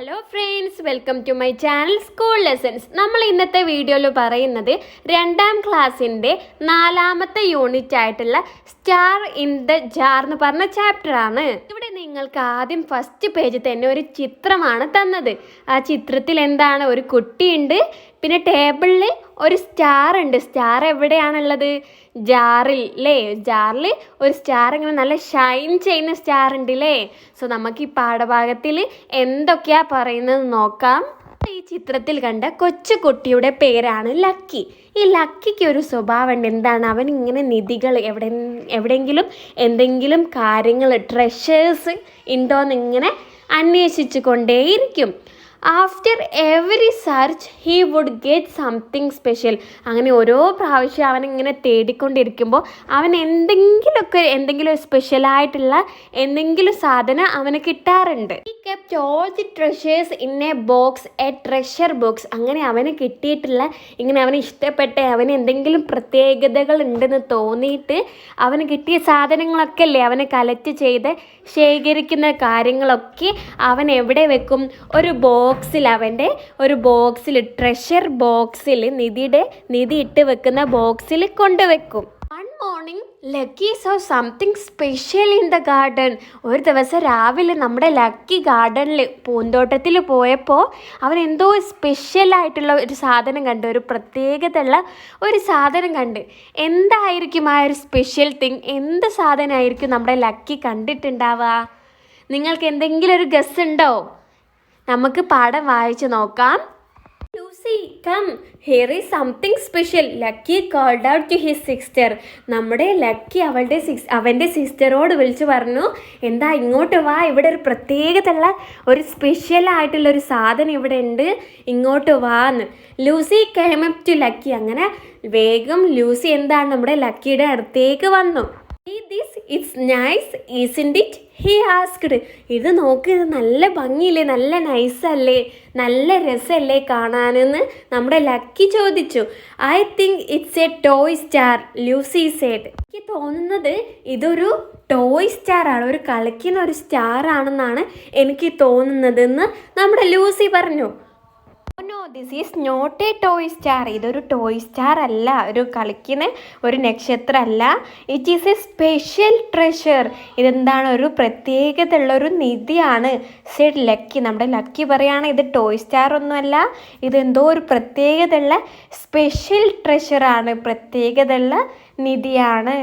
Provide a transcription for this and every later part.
Hello friends, welcome to my channel school lessons. നമ്മൾ ഇന്നത്തെ വീഡിയോയിൽ പറയുന്നത് 2ാം ക്ലാസ്സിൻ്റെ 4ാമത്തെ യൂണിറ്റ് ആയിട്ടുള്ള സ്റ്റാർ ഇൻ ദ ജാർ എന്ന് പറഞ്ഞ ചാപ്റ്ററാണ്. ഇവിടെ നിങ്ങൾക്ക് ആദ്യം ഫസ്റ്റ് പേജിൽ തന്നെ ഒരു ചിത്രമാണ് തന്നത്. ആ ചിത്രത്തിൽ എന്താണ്, ഒരു കുട്ടിയുണ്ട്, പിന്നെ ടേബിളിൽ ഒരു സ്റ്റാർ ഉണ്ട്. സ്റ്റാർ എവിടെയാണുള്ളത്? ജാറിൽ അല്ലേ? ജാറിൽ ഒരു സ്റ്റാർ ഇങ്ങനെ നല്ല ഷൈൻ ചെയ്യുന്ന സ്റ്റാർ ഉണ്ട് അല്ലേ? സോ നമുക്ക് ഈ പാഠഭാഗത്തിൽ എന്തൊക്കെയാ പറയുന്നത് നോക്കാം. ഈ ചിത്രത്തിൽ കണ്ട കൊച്ചു കുട്ടിയുടെ പേരാണ് ലക്കി. ഈ ലക്കിക്ക് ഒരു സ്വഭാവമുണ്ട്. എന്താണ്? അവൻ ഇങ്ങനെ നിധികൾ എവിടെയെങ്കിലും എന്തെങ്കിലും കാര്യങ്ങൾ ട്രഷേഴ്സ് ഉണ്ടോയെന്ന് ഇങ്ങനെ അന്വേഷിച്ചു കൊണ്ടേയിരിക്കും. After every search he would get something special. അങ്ങനെ ഓരോ പ്രാവശ്യം അവനിങ്ങനെ തേടിക്കൊണ്ടിരിക്കുമ്പോൾ അവൻ എന്തെങ്കിലും സ്പെഷ്യലായിട്ടുള്ള എന്തെങ്കിലും സാധനം അവന് കിട്ടാറുണ്ട്. He kept all the treasures in a box, a treasure box. അങ്ങനെ അവന് കിട്ടിയിട്ടുള്ള ഇങ്ങനെ അവന് ഇഷ്ടപ്പെട്ട അവന് എന്തെങ്കിലും പ്രത്യേകതകൾ ഉണ്ടെന്ന് തോന്നിയിട്ട് അവന് കിട്ടിയ സാധനങ്ങളൊക്കെ അല്ലേ അവന് കളക്ട് ചെയ്ത് ശേഖരിക്കുന്ന കാര്യങ്ങളൊക്കെ അവൻ എവിടെ വെക്കും? ഒരു ബോക്സിൽ ട്രഷർ ബോക്സിൽ നിധി ഇട്ട് വെക്കുന്ന ബോക്സിൽ കൊണ്ടുവെക്കും. One morning Lucky saw something special in the garden. ഒരു ദിവസം രാവിലെ നമ്മുടെ ലക്കി ഗാർഡനിൽ പൂന്തോട്ടത്തിൽ പോയപ്പോൾ അവൻ എന്തോ സ്പെഷ്യലായിട്ടുള്ള ഒരു സാധനം കണ്ട്, ഒരു പ്രത്യേകതയുള്ള ഒരു സാധനം കണ്ട്. എന്തായിരിക്കും ആ ഒരു സ്പെഷ്യൽ തിങ്? എന്ത് സാധനമായിരിക്കും നമ്മുടെ ലക്കി കണ്ടിട്ടുണ്ടാവുക? നിങ്ങൾക്ക് എന്തെങ്കിലും ഒരു ഗസ് ഉണ്ടോ? നമുക്ക് പാഠം വായിച്ച് നോക്കാം. Lucy come, here is something special, Lucky called out to his sister. നമ്മുടെ ലക്കി അവൻ്റെ സിസ്റ്ററോട് വിളിച്ചു പറഞ്ഞു, എന്താ ഇങ്ങോട്ട് വാ, ഇവിടെ ഒരു പ്രത്യേകതയുള്ള ഒരു സ്പെഷ്യലായിട്ടുള്ള ഒരു സാധനം ഇവിടെ ഉണ്ട്, ഇങ്ങോട്ട് വാന്ന്. Lucy came up to Lucky. അങ്ങനെ വേഗം ലൂസി എന്താണ് നമ്മുടെ ലക്കിയുടെ അടുത്തേക്ക് വന്നു. It's nice isn't it, he asked. ഇത് നോക്ക്, ഇത് നല്ല ഭംഗിയില്ലേ, നല്ല നൈസല്ലേ, നല്ല രസമല്ലേ കാണാനെന്ന് നമ്മുടെ ലക്കി ചോദിച്ചു. I think it's a toy star, Lucy said. എനിക്ക് തോന്നുന്നത് ഇതൊരു ടോയ് സ്റ്റാർ ആണ്, ഒരു കളിക്കുന്ന ഒരു സ്റ്റാർ ആണെന്നാണ് എനിക്ക് തോന്നുന്നതെന്ന് നമ്മുടെ ലൂസി പറഞ്ഞു. No, this is not a toy star. ഇതൊരു ടോയ് സ്റ്റാർ അല്ല, ഒരു കളിക്കുന്ന ഒരു നക്ഷത്രമല്ല. It is a special treasure. ഇതെന്താണ്? ഒരു പ്രത്യേകതയുള്ള ഒരു നിധിയാണ്. Z lucky. നമ്മുടെ ലക്കി പറയാണ് ഇത് ടോയ് സ്റ്റാർ ഒന്നുമല്ല, ഇതെന്തോ ഒരു പ്രത്യേകതയുള്ള സ്പെഷ്യൽ ട്രഷറാണ്, പ്രത്യേകതയുള്ള നിധിയാണ്.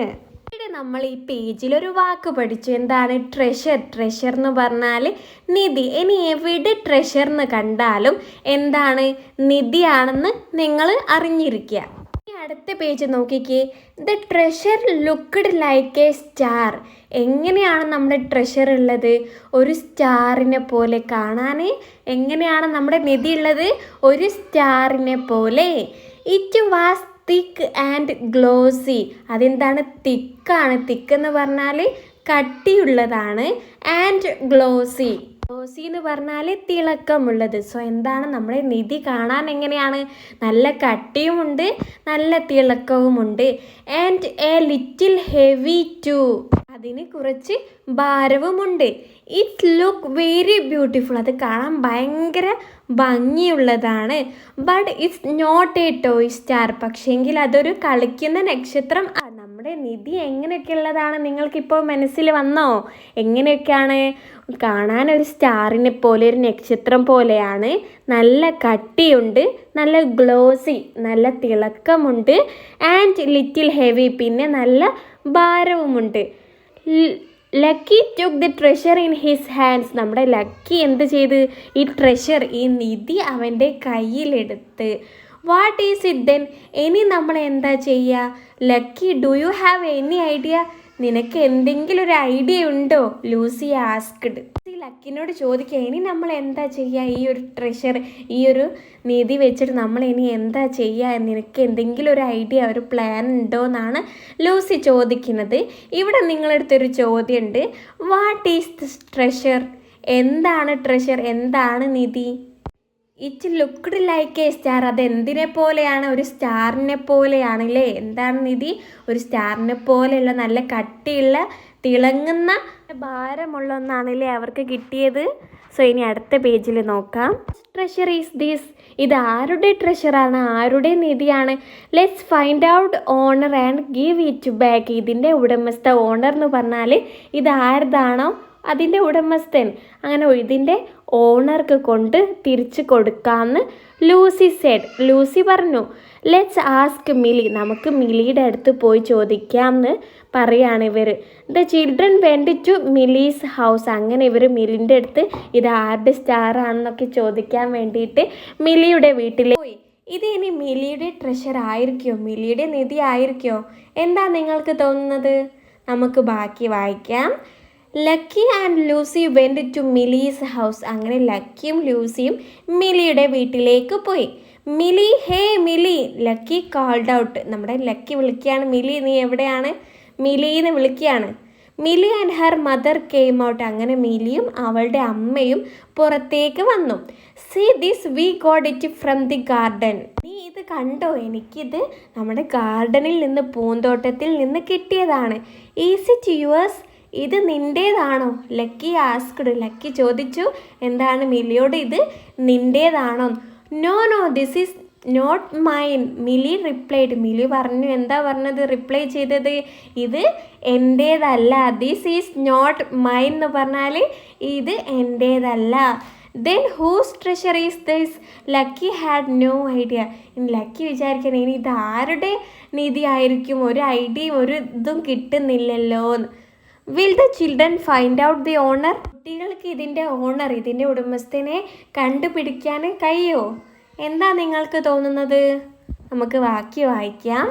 നമ്മൾ ഈ പേജിൽ ഒരു വാക്ക് പഠിച്ചു. എന്താണ്? ട്രഷർ. ട്രഷർ എന്ന് പറഞ്ഞാൽ നിധി. ഇനി എവിടെ ട്രഷർ എന്ന് കണ്ടാലും എന്താണ്? നിധിയാണെന്ന് നിങ്ങൾ അറിഞ്ഞിരിക്കുക. ഇനി അടുത്ത പേജ് നോക്കിക്കേ. The treasure looked like a star. എങ്ങനെയാണ് നമ്മുടെ ട്രഷർ ഉള്ളത്? ഒരു സ്റ്റാറിനെ പോലെ കാണാൻ. എങ്ങനെയാണ് നമ്മുടെ നിധി ഉള്ളത്? ഒരു സ്റ്റാറിനെ പോലെ. It was thick and glossy. അതെന്താണ്? തിക്കാണ്. തിക്ക് എന്ന് പറഞ്ഞാൽ കട്ടിയുള്ളതാണ്. And glossy. ഗ്ലോസി എന്ന് പറഞ്ഞാൽ തിളക്കമുള്ളത്. സോ എന്താണ്? നമ്മുടെ നിധി കാണാൻ എങ്ങനെയാണ്? നല്ല കട്ടിയുമുണ്ട്, നല്ല തിളക്കവുമുണ്ട്. And a little heavy too. അതിന് കുറച്ച് ഭാരവുമുണ്ട്. It look very beautiful. അത് കാണാൻ ഭയങ്കര ഭംഗിയുള്ളതാണ്. But it's not a toy star. പക്ഷേങ്കിൽ അതൊരു കളിക്കുന്ന നക്ഷത്രം. നമ്മുടെ നിധി എങ്ങനെയൊക്കെ ഉള്ളതാണ് നിങ്ങൾക്കിപ്പോൾ മനസ്സിൽ വന്നോ? എങ്ങനെയൊക്കെയാണ്? കാണാൻ ഒരു സ്റ്റാറിനെ പോലെ, ഒരു നക്ഷത്രം പോലെയാണ്. നല്ല കട്ടിയുണ്ട്, നല്ല ഗ്ലോസി, നല്ല തിളക്കമുണ്ട്. ആൻഡ് ലിറ്റിൽ ഹെവി, പിന്നെ നല്ല ഭാരവുമുണ്ട്. Lucky took the treasure in his hands. നമ്മുടെ ലക്കി എന്ത് ചെയ്ത്? ഈ ട്രഷർ, ഈ നിധി അവൻ്റെ കയ്യിലെടുത്ത്. What is it then? ഇനി നമ്മൾ എന്താ ചെയ്യുക? Lucky, do you have any idea? നിനക്ക് എന്തെങ്കിലും ഒരു ഐഡിയ ഉണ്ടോ? Lucy asked. ലക്കിനോട് ചോദിക്കുക, ഇനി നമ്മൾ എന്താ ചെയ്യുക? ഈ ഒരു ട്രഷർ, ഈ ഒരു നിധി വെച്ചിട്ട് നമ്മൾ ഇനി എന്താ ചെയ്യുക? നിനക്ക് എന്തെങ്കിലും ഒരു ഐഡിയ, ഒരു പ്ലാൻ ഉണ്ടോ എന്നാണ് ലൂസി ചോദിക്കുന്നത്. ഇവിടെ നിങ്ങളടുത്തൊരു ചോദ്യമുണ്ട്. What is this treasure? എന്താണ് ട്രഷർ? എന്താണ് നിധി? It looked like a star. അത് എന്തിനെ പോലെയാണ്? ഒരു സ്റ്റാറിനെ പോലെയാണല്ലേ. എന്താണ് നിധി? ഒരു സ്റ്റാറിനെ പോലെയുള്ള നല്ല കട്ടിയുള്ള തിളങ്ങുന്ന ഭാരമുള്ള ഒന്നാണല്ലേ അവർക്ക് കിട്ടിയത്. സോ ഇനി അടുത്ത പേജിൽ നോക്കാം. ട്രഷർ ഈസ് ദിസ്, ഇത് ആരുടെ ട്രഷറാണ്, ആരുടെ നിധിയാണ്? Let's find out owner and give it back. ഇതിൻ്റെ ഉടമസ്ഥ, ഓണർ എന്ന് പറഞ്ഞാൽ ഇത് ആരുതാണോ അതിൻ്റെ ഉടമസ്ഥൻ. അങ്ങനെ ഇതിൻ്റെ ഓണർക്ക് കൊണ്ട് തിരിച്ചു കൊടുക്കാമെന്ന് ലൂസി സെഡ്. ലൂസി പറഞ്ഞു. ലെറ്റ്സ് ആസ്ക് മിലി, നമുക്ക് മിലിയുടെ അടുത്ത് പോയി ചോദിക്കാമെന്ന് പറയാണ് ഇവർ. The children went to Milly's house. അങ്ങനെ ഇവർ മിലിൻ്റെ അടുത്ത് ഇത് ആരുടെ സ്റ്റാർ ആണെന്നൊക്കെ ചോദിക്കാൻ വേണ്ടിയിട്ട് മിലിയുടെ വീട്ടിൽ പോയി. ഇത് ഇനി മിലിയുടെ ട്രഷർ ആയിരിക്കുമോ, മിലിയുടെ നിധി ആയിരിക്കുമോ? എന്താ നിങ്ങൾക്ക് തോന്നുന്നത്? നമുക്ക് ബാക്കി വായിക്കാം. Lucky and Lucy went to Milly's house. അങ്ങനെ ലക്കിയും ലൂസിയും മിലിയുടെ വീട്ടിലേക്ക് പോയി. Milly, hey Milly, Lucky called out. നമ്മുടെ ലക്കി വിളിക്കുകയാണ്, മിലി നീ എവിടെയാണ്, മിലിന്ന് വിളിക്കുകയാണ്. Milly and her mother came out. അങ്ങനെ മിലിയും അവളുടെ അമ്മയും പുറത്തേക്ക് വന്നു. See this, we got it from the garden. നീ ഇത് കണ്ടോ, എനിക്കിത് നമ്മുടെ ഗാർഡനിൽ നിന്ന്, പൂന്തോട്ടത്തിൽ നിന്ന് കിട്ടിയതാണ്. ഈസ് ഇറ്റ് യുവേഴ്സ്, ഇത് നിൻ്റേതാണോ? Lucky asked. ലക്കി ചോദിച്ചു എന്താണ് മിലിയോട്, ഇത് നിൻ്റേതാണോ? No no, this is not mine, Milly replied. Milly പറഞ്ഞു, എന്താ പറഞ്ഞത്, റിപ്ലൈ ചെയ്തത്? ഇത് എൻ്റേതല്ല. ദിസ് ഈസ് നോട്ട് മൈൻ എന്ന് പറഞ്ഞാൽ ഇത് എൻ്റേതല്ല. Then whose treasure is this? Lucky had no idea. Lucky വിചാരിക്കണം ഇനി ഇത് ആരുടെ നിധി ആയിരിക്കും, ഒരു ഐഡിയയും ഒരു ഇതും കിട്ടുന്നില്ലല്ലോ. Will the children find out the owner? കുട്ടികൾക്ക് ഇതിൻ്റെ ഓണർ, ഇതിൻ്റെ ഉടമസ്ഥനെ കണ്ടുപിടിക്കാൻ കഴിയുമോ? എന്താ നിങ്ങൾക്ക് തോന്നുന്നത്? നമുക്ക് ബാക്കി വായിക്കാം.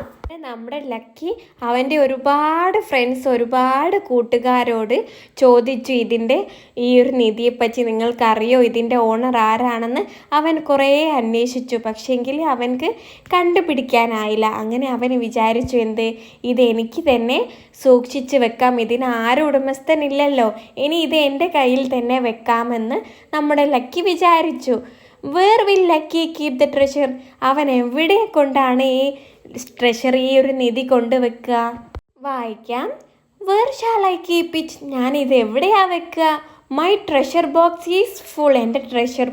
നമ്മുടെ ലക്കി അവൻ്റെ ഒരുപാട് ഫ്രണ്ട്സ്, ഒരുപാട് കൂട്ടുകാരോട് ചോദിച്ചു ഇതിൻ്റെ ഈ ഒരു നിധിയെപ്പറ്റി നിങ്ങൾക്കറിയോ, ഇതിൻ്റെ ഓണർ ആരാണെന്ന്. അവൻ കുറേ അന്വേഷിച്ചു, പക്ഷേങ്കിൽ അവൻക്ക് കണ്ടുപിടിക്കാനായില്ല. അങ്ങനെ അവൻ വിചാരിച്ചു എന്ത്, ഇത് എനിക്ക് തന്നെ സൂക്ഷിച്ച് വെക്കാം, ഇതിന് ആരും ഉടമസ്ഥനില്ലല്ലോ, ഇനി ഇത് എൻ്റെ കയ്യിൽ തന്നെ വെക്കാമെന്ന് നമ്മുടെ ലക്കി വിചാരിച്ചു. Where will Lucky keep the treasure? അവൻ എവിടെ കൊണ്ടാണ് ഈ ട്രഷർ, ഈ ഒരു നിധി കൊണ്ടുവെക്കുക? വായിക്കാം. Where shall I keep it? ഞാനിത് എവിടെയാണ് വെക്കുക? My treasure box is full. എൻ്റെ ട്രഷർ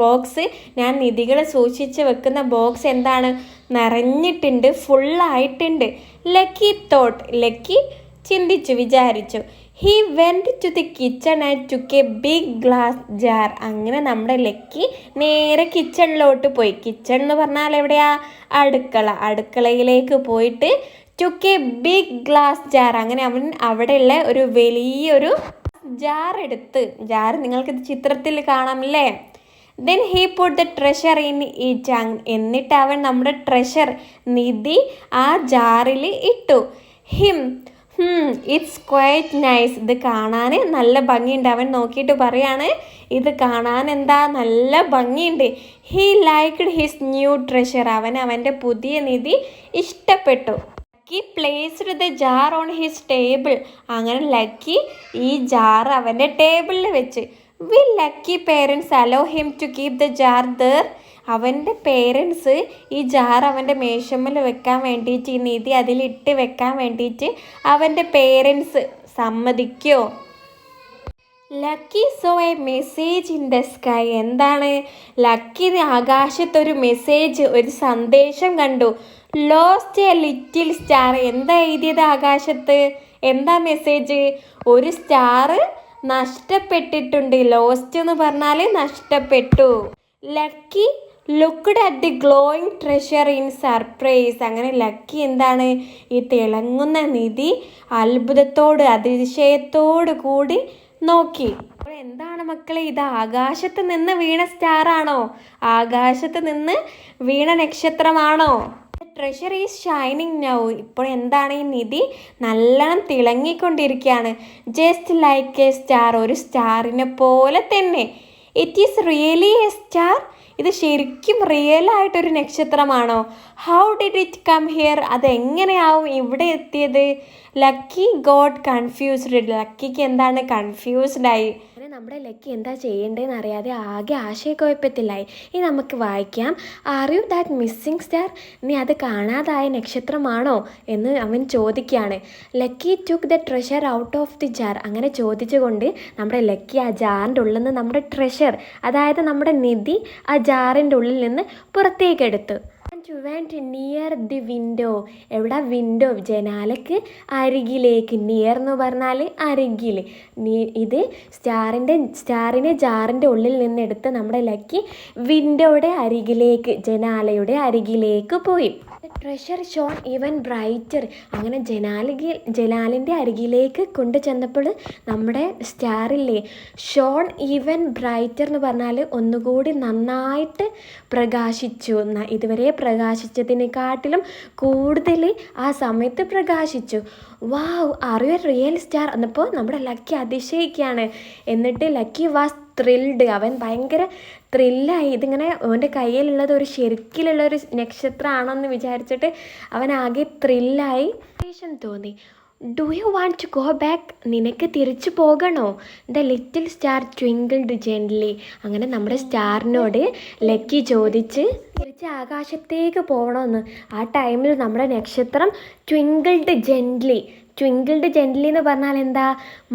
ബോക്സ്, ഞാൻ നിധികൾ സൂക്ഷിച്ച് വെക്കുന്ന ബോക്സ് എന്താണ്, നിറഞ്ഞിട്ടുണ്ട്, ഫുള്ളായിട്ടുണ്ട്. ലക്കി തോട്ട്, ലക്കി ചിന്തിച്ചു, വിചാരിച്ചു. He went to the kitchen and took a big glass jar. അങ്ങനെ നമ്മുടെ ലക്കി നേരെ കിച്ചണിലോട്ട് പോയി. കിച്ചൺ എന്ന് പറഞ്ഞാൽ എവിടെയാ, അടുക്കള. അടുക്കളയിലേക്ക് പോയിട്ട് took a big glass jar. അങ്ങനെ അവൻ അവിടെയുള്ള ഒരു വലിയൊരു ജാർ എടുത്ത്, ജാർ നിങ്ങൾക്ക് ചിത്രത്തിൽ കാണാമല്ലേ. Then he put the treasure in it. എന്നിട്ട് അവൻ നമ്മുടെ ട്രഷർ, നിധി, ആ ജാറിൽ ഇട്ടു. Hmm, it's quite nice. ഇത് കാണാൻ നല്ല ഭംഗിയുണ്ട്. അവൻ നോക്കിയിട്ട് പറയാണ്, ഇത് കാണാൻ എന്താ നല്ല ഭംഗിയുണ്ട്. He liked his new treasure. അവൻ്റെ പുതിയ നിധി ഇഷ്ടപ്പെട്ടു. Lucky placed the jar on his table. അങ്ങനെ ലക്കി ഈ ജാർ അവൻ്റെ ടേബിളിൽ വെച്ച്. Will Lucky parents allow him to keep the jar there? അവൻ്റെ പേരൻസ് ഈ ജാർ അവൻ്റെ മേശമ്മൽ വെക്കാൻ വേണ്ടിയിട്ട്, ഈ നിധി അതിലിട്ട് വെക്കാൻ വേണ്ടിയിട്ട് അവൻ്റെ പേരൻസ് സമ്മതിക്കോ? Lucky saw a message in the sky. എന്താണ്? ലക്കി ആകാശത്തൊരു മെസ്സേജ്, ഒരു സന്ദേശം കണ്ടു. Lost a little star. എന്താ എഴുതിയത് ആകാശത്ത്? എന്താ മെസ്സേജ്? ഒരു സ്റ്റാർ നഷ്ടപ്പെട്ടിട്ടുണ്ട്. ലോസ്റ്റ് എന്ന് പറഞ്ഞാൽ നഷ്ടപ്പെട്ടു. Lucky looked at the glowing treasure in surprise. അങ്ങനെ ലക്കി എന്താണ്, ഈ തിളങ്ങുന്ന നിധി അത്ഭുതത്തോട്, അതിശയത്തോടു കൂടി നോക്കി. അപ്പോൾ എന്താണ് മക്കളെ, ഇത് ആകാശത്ത് നിന്ന് വീണ സ്റ്റാറാണോ? ആകാശത്ത് നിന്ന് വീണ നക്ഷത്രമാണോ? Treasure is shining now. ഇപ്പോൾ എന്താണ്, ഈ നിധി നല്ലോണം തിളങ്ങിക്കൊണ്ടിരിക്കുകയാണ്. ജസ്റ്റ് ലൈക്ക് എ സ്റ്റാർ, ഒരു സ്റ്റാറിനെ പോലെ തന്നെ. It is really a star. ഇത് ശരിക്കും റിയലായിട്ടൊരു നക്ഷത്രമാണോ? How did it come here? അതെങ്ങനെയാവും ഇവിടെ എത്തിയത്? Lucky got confused. ലക്കിക്ക് എന്താണ്, കൺഫ്യൂസ്ഡ് ആയി. അങ്ങനെ നമ്മുടെ ലക്കി എന്താ ചെയ്യേണ്ടതെന്ന് അറിയാതെ ആകെ ആശയക്കുഴപ്പത്തിലായി. ഇനി നമുക്ക് വായിക്കാം. Are you that missing star? നീ അത് കാണാതായ നക്ഷത്രമാണോ എന്ന് അവൻ ചോദിക്കുകയാണ്. Lucky took the treasure out of the jar. അങ്ങനെ ചോദിച്ചുകൊണ്ട് നമ്മുടെ ലക്കി ആ ജാറിൻ്റെ ഉള്ളിൽ നിന്ന് നമ്മുടെ ട്രഷർ, അതായത് നമ്മുടെ നിധി, ആ ജാറിൻ്റെ ഉള്ളിൽ നിന്ന് പുറത്തേക്ക് എടുത്തു. Went near the window. എവിടെ? വിൻഡോ, ജനാലയ്ക്ക് അരികിലേക്ക്. നിയർ എന്ന് പറഞ്ഞാൽ അരികിൽ. ഇത് സ്റ്റാറിനെ ജാറിൻ്റെ ഉള്ളിൽ നിന്നെടുത്ത് നമ്മുടെ ലക്കി വിൻഡോയുടെ അരികിലേക്ക്, ജനാലയുടെ അരികിലേക്ക് പോയി. Treasure shone even brighter. അങ്ങനെ ജനാലിൻ്റെ അരികിലേക്ക് കൊണ്ടു ചെന്നപ്പോൾ നമ്മുടെ സ്റ്റാറില്ലേ, ഷോൺ ഈവൻ ബ്രൈറ്റർ എന്ന് പറഞ്ഞാൽ ഒന്നുകൂടി നന്നായിട്ട് പ്രകാശിച്ചു. ഇതുവരെ പ്രകാശിച്ചതിനെക്കാട്ടിലും കൂടുതൽ ആ സമയത്ത് പ്രകാശിച്ചു. Wow, are you a real star എന്നപ്പോൾ നമ്മുടെ ലക്കി അതിശയിക്കുകയാണ്. എന്നിട്ട് ലക്കി വാസ് ത്രിൽഡ്. അവൻ ഭയങ്കര ത്രില്ലായി. ഇതിങ്ങനെ അവൻ്റെ കയ്യിലുള്ളത് ഒരു ശരിക്കിലുള്ളൊരു നക്ഷത്രമാണെന്ന് വിചാരിച്ചിട്ട് അവൻ ആകെ ത്രില്ലായി. തോന്നി. Do you want to go back? നിനക്ക് തിരിച്ചു പോകണോ? The little star twinkled gently. അങ്ങനെ നമ്മുടെ സ്റ്റാറിനോട് ലക്കി ചോദിച്ച് തിരിച്ച് ആകാശത്തേക്ക് പോകണമെന്ന്. ആ ടൈമിൽ നമ്മുടെ നക്ഷത്രം ട്വിങ്കിൾഡ് ജെൻ്റ്ലി എന്ന് പറഞ്ഞാൽ എന്താ?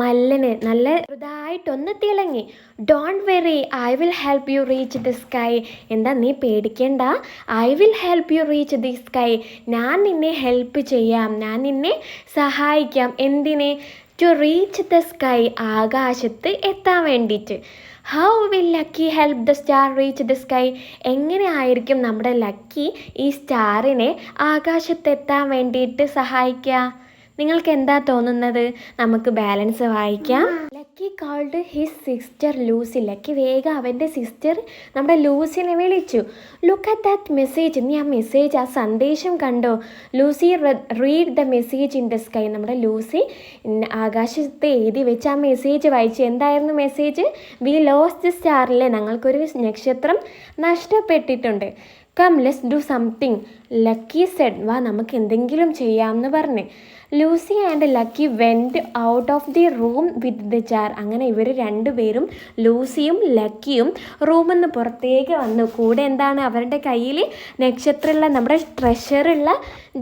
മല്ലന് നല്ല ചെറുതായിട്ടൊന്ന് തിളങ്ങി. Don't worry, I will help you reach the sky. എന്താ, നീ പേടിക്കേണ്ട, I will help you reach the sky. ഞാൻ നിന്നെ ഹെൽപ്പ് ചെയ്യാം, ഞാൻ നിന്നെ സഹായിക്കാം. എന്തിന്? ടു റീച്ച് ദ സ്കൈ, ആകാശത്ത് എത്താൻ വേണ്ടിയിട്ട്. How will lucky help the star reach the sky? എങ്ങനെ ആയിരിക്കും നമ്മുടെ ലക്കി ഈ സ്റ്റാറിനെ ആകാശത്തെത്താൻ വേണ്ടിയിട്ട് സഹായിക്കുക? നിങ്ങൾക്ക് എന്താ തോന്നുന്നത്? നമുക്ക് ബാലൻസ് വായിക്കാം. Lucky called his sister Lucy. Lucky വേഗം അവൻ്റെ സിസ്റ്റർ നമ്മുടെ ലൂസിനെ വിളിച്ചു. Look at that message. നീ ആ മെസ്സേജ്, ആ സന്ദേശം കണ്ടോ? Lucy read the message in the sky. നമ്മുടെ ലൂസി ആകാശത്ത് എഴുതി വെച്ച് ആ മെസ്സേജ് വായിച്ചു. എന്തായിരുന്നു മെസ്സേജ്? വി ലോസ്റ്റ് ദി സ്റ്റാറിലെ, ഞങ്ങൾക്കൊരു നക്ഷത്രം നഷ്ടപ്പെട്ടിട്ടുണ്ട്. Come let's do something, Lucky said. വാ, നമുക്ക് എന്തെങ്കിലും ചെയ്യാമെന്ന് പറഞ്ഞ് Lucy and Lucky went out of the room with the jar. അങ്ങനെ ഇവർ രണ്ടുപേരും, ലൂസിയും ലക്കിയും റൂമിൽ നിന്ന് പുറത്തേക്ക് വന്നു. കൂടെ എന്താണ്? അവരുടെ കയ്യിൽ നക്ഷത്രമുള്ള നമ്മുടെ ട്രഷറുള്ള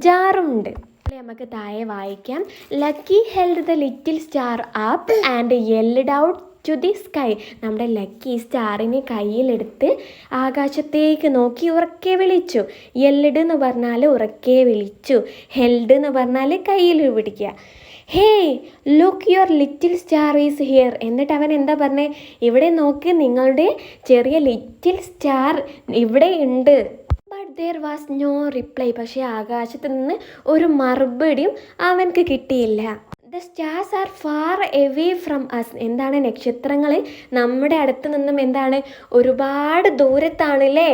ജാറുണ്ട്. നമുക്ക് താഴെ വായിക്കാം. Lucky held the little star up and yelled out to the sky. നമ്മുടെ ലക്കി സ്റ്റാറിനെ കയ്യിലെടുത്ത് ആകാശത്തേക്ക് നോക്കി ഉറക്കെ വിളിച്ചു. യെൽഡ് എന്ന് പറഞ്ഞാൽ ഉറക്കെ വിളിച്ചു. ഹെൽഡ് എന്ന് പറഞ്ഞാൽ കയ്യിൽ പിടിക്കുക. Hey look your little star is here. എന്നിട്ട് അവൻ എന്താ പറഞ്ഞേ? ഇവിടെ നോക്ക്, നിങ്ങളുടെ ചെറിയ ലിറ്റിൽ സ്റ്റാർ ഇവിടെ ഉണ്ട്. But there was no reply. പക്ഷേ ആകാശത്ത് നിന്ന് ഒരു മറുപടിയും അവൻക്ക് കിട്ടിയില്ല. The stars are far away from us. എന്താണ്? നക്ഷത്രങ്ങൾ നമ്മുടെ അടുത്ത് നിന്നും എന്താണ്? ഒരുപാട് ദൂരത്താണല്ലേ.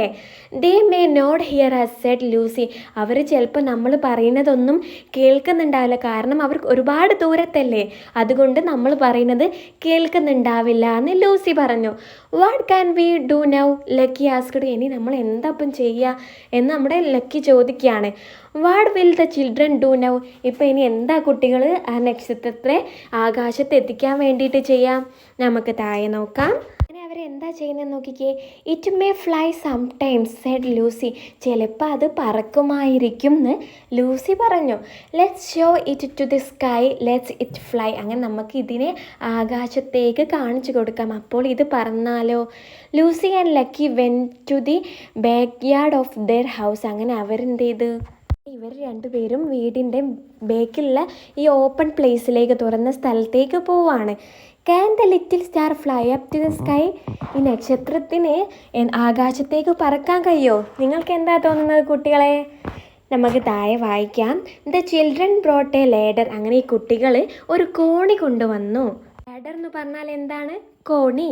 They may not hear us said Lucy. അവർ ചിലപ്പോൾ നമ്മൾ പറയുന്നതൊന്നും കേൾക്കുന്നുണ്ടാവില്ല, കാരണം അവർ ഒരുപാട് ദൂരത്തല്ലേ, അതുകൊണ്ട് നമ്മൾ പറയുന്നത് കേൾക്കുന്നുണ്ടാവില്ല എന്ന് ലൂസി പറഞ്ഞു. What can we do now? Lucky asked. ഇനി നമ്മൾ എന്താ ഇപ്പം ചെയ്യുക എന്ന് നമ്മുടെ ലക്കി ചോദിക്കുകയാണ്. What will the children do now? ഇപ്പം ഇനി എന്താ കുട്ടികൾ ആ നക്ഷത്രത്തെ ആകാശത്ത് എത്തിക്കാൻ വേണ്ടിയിട്ട് ചെയ്യാം? നമുക്ക് താഴെ നോക്കാം. അങ്ങനെ അവരെന്താ ചെയ്യുന്നതെന്ന് നോക്കിക്കേ. It may fly sometimes said Lucy. ചിലപ്പോൾ അത് പറക്കുമായിരിക്കും എന്ന് ലൂസി പറഞ്ഞു. Let's show it to the sky, let's it fly. അങ്ങനെ നമുക്ക് ഇതിനെ ആകാശത്തേക്ക് കാണിച്ചു കൊടുക്കാം, അപ്പോൾ ഇത് പറന്നാലോ. Lucy and Lucky went to the backyard of their house. അങ്ങനെ അവരെന്ത് ചെയ്ത്, ഇവർ രണ്ടുപേരും വീടിൻ്റെ ബേക്കിലുള്ള ഈ ഓപ്പൺ പ്ലേസിലേക്ക്, തുറന്ന സ്ഥലത്തേക്ക് പോവാണ്. Can the little star fly up to the sky? ഈ നക്ഷത്രത്തിന് ആകാശത്തേക്ക് പറക്കാൻ കഴിയുമോ? നിങ്ങൾക്ക് എന്താ തോന്നുന്നത് കുട്ടികളെ? നമുക്ക് താഴെ വായിക്കാം. The children brought A ladder. അങ്ങനെ ഈ കുട്ടികൾ ഒരു കോണി കൊണ്ടുവന്നു. ലാഡർ എന്ന് പറഞ്ഞാൽ എന്താണ്? കോണി.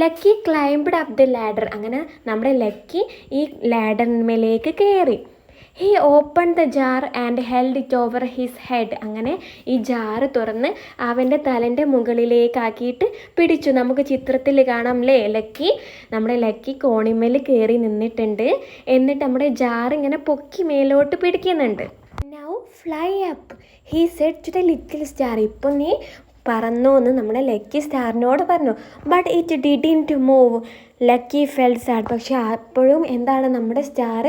Lucky climbed up the ladder. അങ്ങനെ നമ്മുടെ ലക്കി ഈ ലാഡറിന്മേലേക്ക് കയറി. He open the jar and held it over his head. അങ്ങനെ ഈ ജാറ് തുറന്ന് അവൻ്റെ തലൻ്റെ മുകളിലേക്കാക്കിയിട്ട് പിടിച്ചു. നമുക്ക് ചിത്രത്തിൽ കാണാം അല്ലേ, നമ്മുടെ ലക്കി കോണിമേൽ കയറി നിന്നിട്ടുണ്ട്. എന്നിട്ട് നമ്മുടെ ജാർ ഇങ്ങനെ പൊക്കി മേലോട്ട് പിടിക്കുന്നുണ്ട്. Now fly up he said to the little star. ഇപ്പം നീ പറന്നു എന്ന് നമ്മുടെ ലക്കി സ്റ്റാറിനോട് പറഞ്ഞു. But it didn't move. Lucky felt sad. പക്ഷെ അപ്പോഴും എന്താണ് നമ്മുടെ സ്റ്റാർ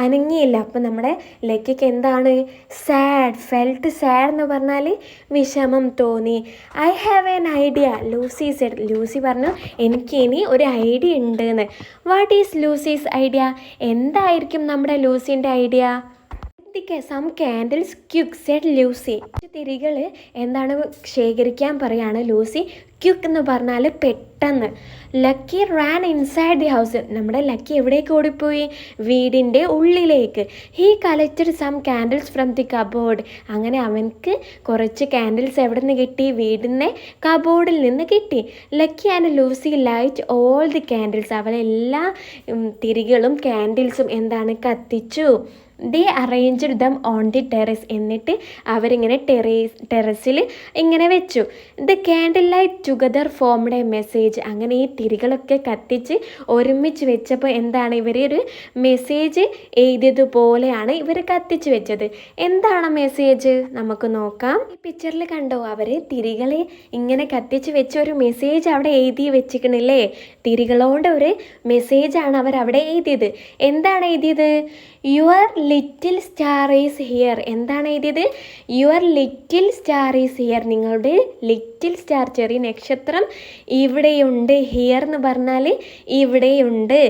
അനങ്ങിയില്ല. അപ്പം നമ്മുടെ ലക്കിക്ക് എന്താണ് ഫെൽറ്റ് സാഡ് എന്ന് പറഞ്ഞാൽ വിഷമം തോന്നി. I have an idea Lucy said. Lucy പറഞ്ഞു എനിക്ക് ഇനി ഒരു ഐഡിയ ഉണ്ട് എന്ന്. What is Lucy's idea? എന്തായിരിക്കും നമ്മുടെ ലൂസിൻ്റെ idea? Some candles quick said Lucy. തിരികൾ എന്താണ് ശേഖരിക്കാൻ പറയാണ് ലൂസി. ക്യുക്ക് എന്ന് പറഞ്ഞാൽ പെട്ടെന്ന്. Lucky ran inside the house. നമ്മുടെ ലക്കി എവിടേക്ക് ഓടിപ്പോയി? വീടിൻ്റെ ഉള്ളിലേക്ക്. He collected some candles from the cupboard. അങ്ങനെ അവൻക്ക് കുറച്ച് ക്യാൻഡിൽസ് എവിടെ നിന്ന് കിട്ടി? വീടിൻ്റെ കബോർഡിൽ നിന്ന് കിട്ടി. Lucky and Lucy light all the candles. അവരെല്ലാ തിരികളും ക്യാൻഡിൽസും എന്താണ് കത്തിച്ചു. They arranged them on the terrace. എന്നിട്ട് അവരിങ്ങനെ ടെറസിൽ ഇങ്ങനെ വെച്ചു. The candle light together formed a message. അങ്ങനെ ഈ തിരികളൊക്കെ കത്തിച്ച് ഒരുമിച്ച് വെച്ചപ്പോൾ എന്താണ് ഇവർ ഒരു മെസ്സേജ് എഴുതിയതുപോലെയാണ് ഇവർ കത്തിച്ച് വെച്ചത്. എന്താണ് മെസ്സേജ്? നമുക്ക് നോക്കാം. ഈ പിക്ചറിൽ കണ്ടോ? അവർ തിരികളെ ഇങ്ങനെ കത്തിച്ച് വെച്ച് ഒരു മെസ്സേജ് അവിടെ എഴുതി വെച്ചിരിക്കണില്ലേ? തിരികളോണ്ട് ഒരു മെസ്സേജാണ് അവരവിടെ എഴുതിയത്. എന്താണ് എഴുതിയത്? Your little star is here. എന്താണ് എഴുതിയത്? Your little star is here. നിങ്ങളുടെ ലിറ്റിൽ സ്റ്റാർ ചെറിയ നക്ഷത്രം ഇവിടെയുണ്ട്. ഹിയർ എന്ന് പറഞ്ഞാൽ ഇവിടെയുണ്ട്.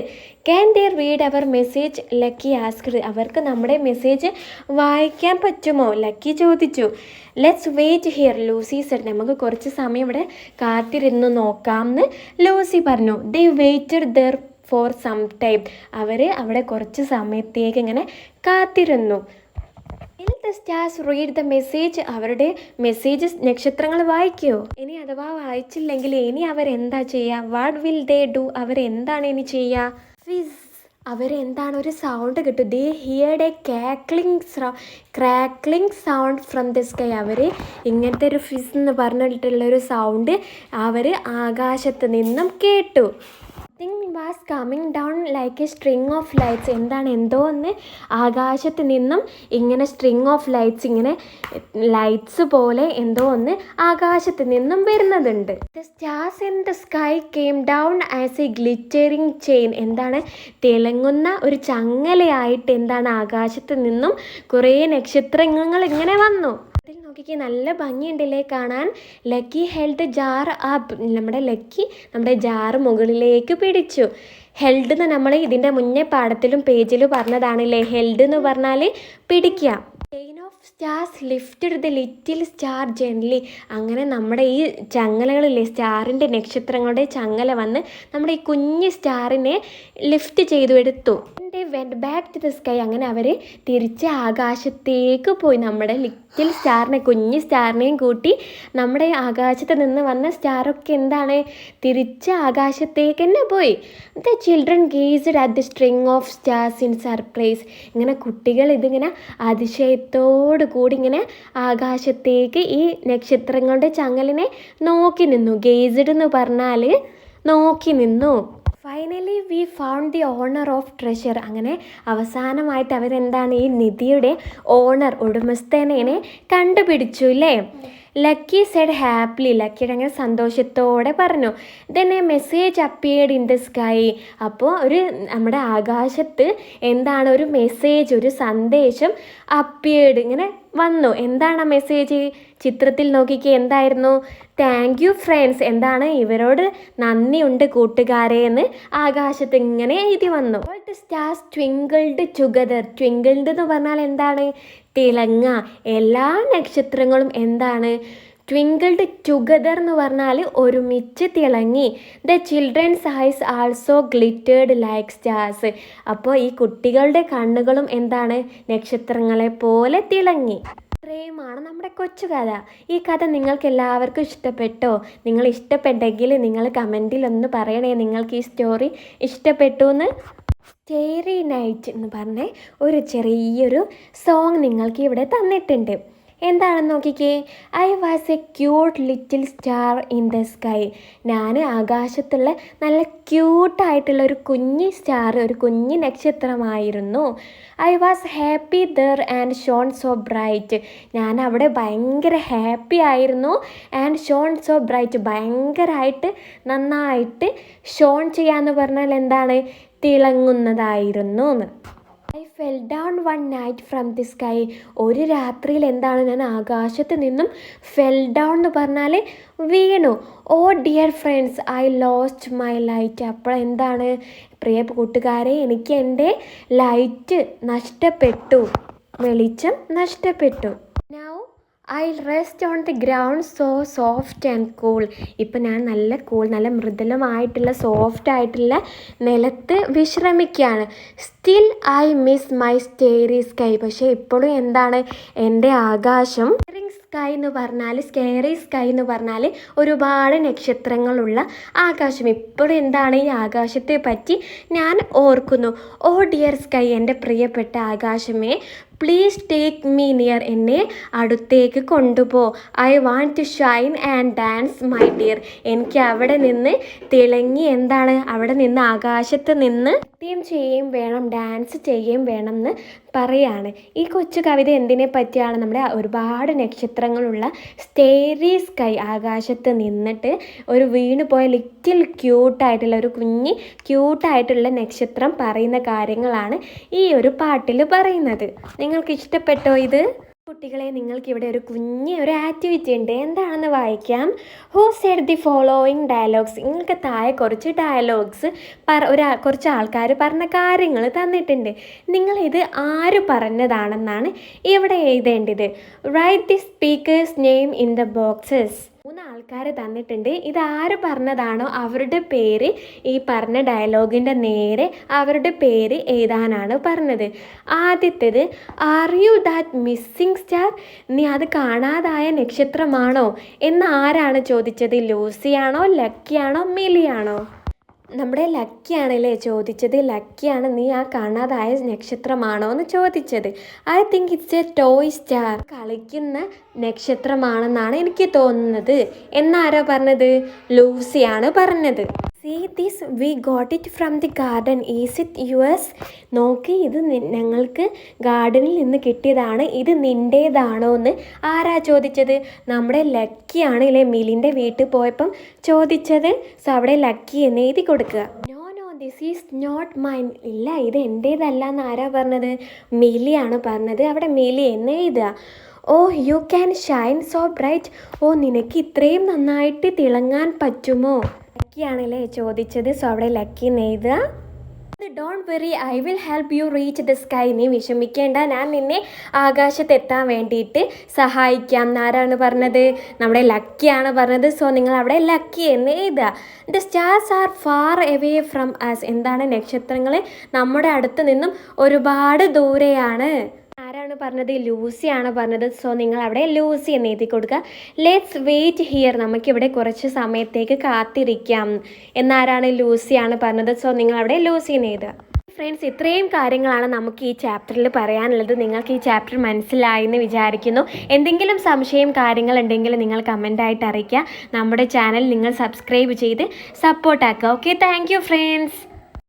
Can they read our message? Lucky asked. അവർക്ക് നമ്മുടെ മെസ്സേജ് വായിക്കാൻ പറ്റുമോ? ലക്കി ചോദിച്ചു. Let's wait here Lucy said. നമുക്ക് കുറച്ച് സമയം ഇവിടെ കാത്തിരുന്ന് നോക്കാം എന്ന് ലൂസി പറഞ്ഞു. They waited there for some time. അവർ അവിടെ കുറച്ച് സമയത്തേക്ക് ഇങ്ങനെ കാത്തിരുന്നു. The stars read the message. അവരുടെ മെസ്സേജ് നക്ഷത്രങ്ങൾ വായിക്കുമോ? ഇനി അഥവാ വായിച്ചില്ലെങ്കിൽ ഇനി അവരെന്താ ചെയ്യുക? What will they do? അവരെന്താണ് ഇനി ചെയ്യുക? ഫിസ്. അവരെന്താണ് ഒരു സൗണ്ട് കിട്ടും. They heard a crackling sound from the sky. അവർ ഇങ്ങനത്തെ ഒരു ഫിസ് എന്ന് പറഞ്ഞിട്ടുള്ളൊരു സൗണ്ട് അവർ ആകാശത്ത് നിന്നും കേട്ടു. Thing was coming down like a string of lights. എന്താണ് എന്തോ ഒന്ന് ആകാശത്ത് നിന്നും ഇങ്ങനെ സ്ട്രിങ് ഓഫ് ലൈറ്റ്സ്, ഇങ്ങനെ ലൈറ്റ്സ് പോലെ എന്തോ ഒന്ന് ആകാശത്ത് നിന്നും വരുന്നതുണ്ട്. The stars in the sky came down as a glittering chain. എന്താണ് തിളങ്ങുന്ന ഒരു ചങ്ങലയായിട്ട് എന്താണ് ആകാശത്ത് നിന്നും കുറേ നക്ഷത്രങ്ങൾ ഇങ്ങനെ വന്നു. നോക്കിക്ക് നല്ല ഭംഗിയുണ്ടല്ലേ കാണാൻ. Lucky held jar up. നമ്മുടെ ലക്കി നമ്മുടെ ജാറ് മുകളിലേക്ക് പിടിച്ചു. ഹെൽഡ് എന്ന് നമ്മൾ ഇതിൻ്റെ മുന്നേ പാഠത്തിലും പേജിലും പറഞ്ഞതാണല്ലേ. ഹെൽഡ് എന്ന് പറഞ്ഞാൽ പിടിക്കുക. Chain of stars lifted the little star gently. അങ്ങനെ നമ്മുടെ ഈ ചങ്ങലകളില്ലേ, സ്റ്റാറിൻ്റെ നക്ഷത്രങ്ങളുടെ ചങ്ങല വന്ന് നമ്മുടെ ഈ കുഞ്ഞ് സ്റ്റാറിനെ ലിഫ്റ്റ് ചെയ്തു എടുത്തു. Went back to the sky. അങ്ങനെ അവർ തിരിച്ച് ആകാശത്തേക്ക് പോയി. നമ്മുടെ ലിറ്റിൽ സ്റ്റാറിനെ, കുഞ്ഞ് സ്റ്റാറിനെയും കൂട്ടി നമ്മുടെ ആകാശത്ത് നിന്ന് വന്ന സ്റ്റാറൊക്കെ എന്താണ് തിരിച്ച് ആകാശത്തേക്ക് തന്നെ പോയി. The children gazed at the string of stars in surprise. ഇങ്ങനെ കുട്ടികൾ ഇതിങ്ങനെ അതിശയത്തോടു കൂടി ഇങ്ങനെ ആകാശത്തേക്ക് ഈ നക്ഷത്രങ്ങളുടെ ചങ്ങലിനെ നോക്കി നിന്നു. ഗേസ്ഡ് എന്ന് പറഞ്ഞാൽ നോക്കി നിന്നു. Finally we found the owner of treasure. അങ്ങനെ അവസാനമായിട്ട് അവരെന്താണ് ഈ നിധിയുടെ ഓണർ, ഉടമസ്ഥനെ കണ്ടുപിടിച്ചു അല്ലേ. Lucky Z happily. ലക്കിയുടെ അങ്ങനെ സന്തോഷത്തോടെ പറഞ്ഞു. Then A message appeared in the sky. അപ്പോൾ നമ്മുടെ ആകാശത്ത് എന്താണ് ഒരു മെസ്സേജ്, ഒരു സന്ദേശം അപ്പിയർഡ് ഇങ്ങനെ വന്നു. എന്താണ് ആ മെസ്സേജ്? ചിത്രത്തിൽ നോക്കിക്കേ എന്തായിരുന്നു? Thank you friends. എന്താണ് ഇവരോട് നന്ദിയുണ്ട് കൂട്ടുകാരെ എന്ന് ആകാശത്ത് ഇങ്ങനെ എഴുതി വന്നു. Stars ട്വിങ്കിൾഡ് together. ട്വിങ്കിൾഡ് എന്ന് പറഞ്ഞാൽ എന്താണ്? തിളങ്ങ. എല്ലാ നക്ഷത്രങ്ങളും എന്താണ് ട്വിങ്കിൾഡ് ടുഗദർ എന്ന് പറഞ്ഞാൽ ഒരുമിച്ച് തിളങ്ങി. The children's eyes also glittered like stars. അപ്പോൾ ഈ കുട്ടികളുടെ കണ്ണുകളും എന്താണ് നക്ഷത്രങ്ങളെ പോലെ തിളങ്ങി. ഇത്രയുമാണ് നമ്മുടെ കൊച്ചു കഥ. ഈ കഥ നിങ്ങൾക്ക് എല്ലാവർക്കും ഇഷ്ടപ്പെട്ടോ? നിങ്ങൾ ഇഷ്ടപ്പെട്ടെങ്കിൽ നിങ്ങൾ കമൻറ്റിൽ ഒന്ന് പറയണേ നിങ്ങൾക്ക് ഈ സ്റ്റോറി ഇഷ്ടപ്പെട്ടു എന്ന്. സ്റ്റേറി നൈറ്റ് എന്ന് പറഞ്ഞ ഒരു ചെറിയൊരു സോങ് നിങ്ങൾക്ക് ഇവിടെ തന്നിട്ടുണ്ട്. എന്താണെന്ന് നോക്കിക്കേ. I was a cute little star in the sky. ഞാൻ ആകാശത്തുള്ള നല്ല ക്യൂട്ടായിട്ടുള്ള ഒരു കുഞ്ഞ് സ്റ്റാർ, ഒരു കുഞ്ഞ് നക്ഷത്രമായിരുന്നു. I was happy there and shone so bright. ഞാൻ അവിടെ ഭയങ്കര ഹാപ്പി ആയിരുന്നു. ആൻഡ് ഷോൺ സോ ബ്രൈറ്റ്, ഭയങ്കരമായിട്ട് നന്നായിട്ട് ഷോൺ ചെയ്യാന്ന് പറഞ്ഞാൽ എന്താണ്, തിളങ്ങുന്നതായിരുന്നു എന്ന്. I fell down one night from the sky. ഒരു രാത്രിയിൽ എന്താണ്, ഞാൻ ആകാശത്ത് നിന്നും ഫെൽ ഡൗൺ എന്ന് പറഞ്ഞാൽ വീണു. Oh dear friends, I lost my light. അപ്പോൾ എന്താണ്, പ്രിയ കൂട്ടുകാരെ, എനിക്ക് എൻ്റെ ലൈറ്റ് നഷ്ടപ്പെട്ടു, വെളിച്ചം നഷ്ടപ്പെട്ടു. Now I rest on the ground so soft and cool. ഇപ്പം ഞാൻ നല്ല നല്ല മൃദുലമായിട്ടുള്ള സോഫ്റ്റ് ആയിട്ടുള്ള നിലത്ത് വിശ്രമിക്കുകയാണ്. Still I miss my starry sky. പക്ഷേ ഇപ്പോഴും എന്താണ്, എൻ്റെ ആകാശം സ്കൈ എന്ന് പറഞ്ഞാൽ, സ്കേറി സ്കൈ എന്ന് പറഞ്ഞാൽ ഒരുപാട് നക്ഷത്രങ്ങളുള്ള ആകാശം. ഇപ്പോഴും എന്താണ്, ഈ ആകാശത്തെ പറ്റി ഞാൻ ഓർക്കുന്നു. ഓ ഡിയർ സ്കൈ, എൻ്റെ പ്രിയപ്പെട്ട ആകാശമേ, പ്ലീസ് ടേക്ക് മീ നിയർ. എന്നെ അടുത്തേക്ക് കൊണ്ടുപോ. I want to shine and dance my dear. എനിക്ക് അവിടെ നിന്ന് തിളങ്ങി എന്താണ്, അവിടെ നിന്ന് ആകാശത്ത് നിന്ന് നൃത്യം ചെയ്യുകയും വേണം, ഡാൻസ് ചെയ്യുകയും വേണം എന്ന് പറയാണ്. ഈ കൊച്ചു കവിത എന്തിനെ പറ്റിയാണ്, നമ്മുടെ ഒരുപാട് നക്ഷത്രങ്ങളുള്ള സ്റ്റേറി സ്കൈ, ആകാശത്ത് നിന്നിട്ട് ഒരു വീണ് പോയ ലിറ്റിൽ ക്യൂട്ടായിട്ടുള്ള ഒരു കുഞ്ഞ് ക്യൂട്ടായിട്ടുള്ള നക്ഷത്രം പറയുന്ന കാര്യങ്ങളാണ് ഈ ഒരു പാട്ടിൽ പറയുന്നത്. നിങ്ങൾക്ക് ഇഷ്ടപ്പെട്ടോ ഇത്? കുട്ടികളെ, നിങ്ങൾക്ക് ഇവിടെ ഒരു ആക്ടിവിറ്റി ഉണ്ട്. എന്താണെന്ന് വായിക്കാം. Who said the following dialogues. നിങ്ങൾക്ക് താഴെ കുറച്ച് ഡയലോഗ്സ് കുറച്ച് ആൾക്കാർ പറഞ്ഞ കാര്യങ്ങൾ തന്നിട്ടുണ്ട്. നിങ്ങളിത് ആര് പറഞ്ഞതാണെന്നാണ് ഇവിടെ എഴുതേണ്ടത്. Write the speaker's name in the boxes. 3 ആൾക്കാർ തന്നിട്ടുണ്ട്. ഇത് ആര് പറഞ്ഞതാണോ അവരുടെ പേര്, ഈ പറഞ്ഞ ഡയലോഗിൻ്റെ നേരെ അവരുടെ പേര് എഴുതാനാണ് പറഞ്ഞത്. ആദ്യത്തേത്, R you that missing star. നീ അത് കാണാതായ നക്ഷത്രമാണോ എന്ന് ആരാണ് ചോദിച്ചത്? ലൂസിയാണോ, ലക്കിയാണോ, മിലിയാണോ? നമ്മുടെ ലക്കിയാണല്ലേ ചോദിച്ചത്. ലക്കിയാണ്, നീ ആ കാണാതായ നക്ഷത്രമാണോ എന്ന് ചോദിച്ചത്. I think it's a toy star. കളിക്കുന്ന നക്ഷത്രമാണെന്നാണ് എനിക്ക് തോന്നുന്നത് എന്നാരാ പറഞ്ഞത്? ലൂസിയാണ് പറഞ്ഞത്. See this, we got it from the garden, is it yours. നോക്കി, ഇത് ഞങ്ങൾക്ക് ഗാർഡനിൽ നിന്ന് കിട്ടിയതാണ്, ഇത് നിൻ്റേതാണോ എന്ന് ആരാ ചോദിച്ചത്? നമ്മുടെ ലക്കിയാണ് ഇല്ലേ, മിലിൻ്റെ വീട്ടിൽ പോയപ്പം ചോദിച്ചത്. സോ അവിടെ ലക്കി എന്ന് എഴുതി കൊടുക്കുക. No no, this is not mine. ഇല്ല, ഇത് എൻ്റേതല്ല എന്ന് ആരാ പറഞ്ഞത്? മിലിയാണ് പറഞ്ഞത്. അവിടെ മിലി എന്ന് എഴുതുക. Oh you can shine so bright. ഓ, നിനക്ക് ഇത്രയും നന്നായിട്ട് തിളങ്ങാൻ പറ്റുമോ? ലക്കിയാണല്ലേ ചോദിച്ചത്. സോ അവിടെ ലക്കി എഴുതുക. Don't worry, I will help you reach the sky. നീ വിഷമിക്കേണ്ട, ഞാൻ നിന്നെ ആകാശത്തെത്താൻ വേണ്ടിയിട്ട് സഹായിക്കാം. ആരാണ് പറഞ്ഞത്? നമ്മുടെ ലക്കിയാണ് പറഞ്ഞത്. സോ നിങ്ങൾ അവിടെ ലക്കി എന്ന് എഴുതുക. The stars are far away from us. എന്താണ്, നക്ഷത്രങ്ങൾ നമ്മുടെ അടുത്ത് നിന്നും ഒരുപാട് ദൂരെയാണ്. ആരാണ് പറഞ്ഞത്? ലൂസിയാണ് പറഞ്ഞത്. സോ നിങ്ങൾ അവിടെ ലൂസി എന്ന് എഴുതി കൊടുക്കുക. Let's wait here. നമുക്കിവിടെ കുറച്ച് സമയത്തേക്ക് കാത്തിരിക്കാം എന്നാരാണ്? ലൂസിയാണ് പറഞ്ഞത്. സോ നിങ്ങൾ അവിടെ ലൂസി എന്ന് എഴുതുക. ഫ്രണ്ട്സ്, ഇത്രയും കാര്യങ്ങളാണ് നമുക്ക് ഈ ചാപ്റ്ററിൽ പറയാനുള്ളത്. നിങ്ങൾക്ക് ഈ ചാപ്റ്റർ മനസ്സിലായി എന്ന് വിചാരിക്കുന്നു. എന്തെങ്കിലും സംശയം കാര്യങ്ങൾ ഉണ്ടെങ്കിൽ നിങ്ങൾ കമൻ്റായിട്ട് അറിയിക്കുക. നമ്മുടെ ചാനൽ നിങ്ങൾ സബ്സ്ക്രൈബ് ചെയ്ത് സപ്പോർട്ടാക്കുക. Okay, thank you friends.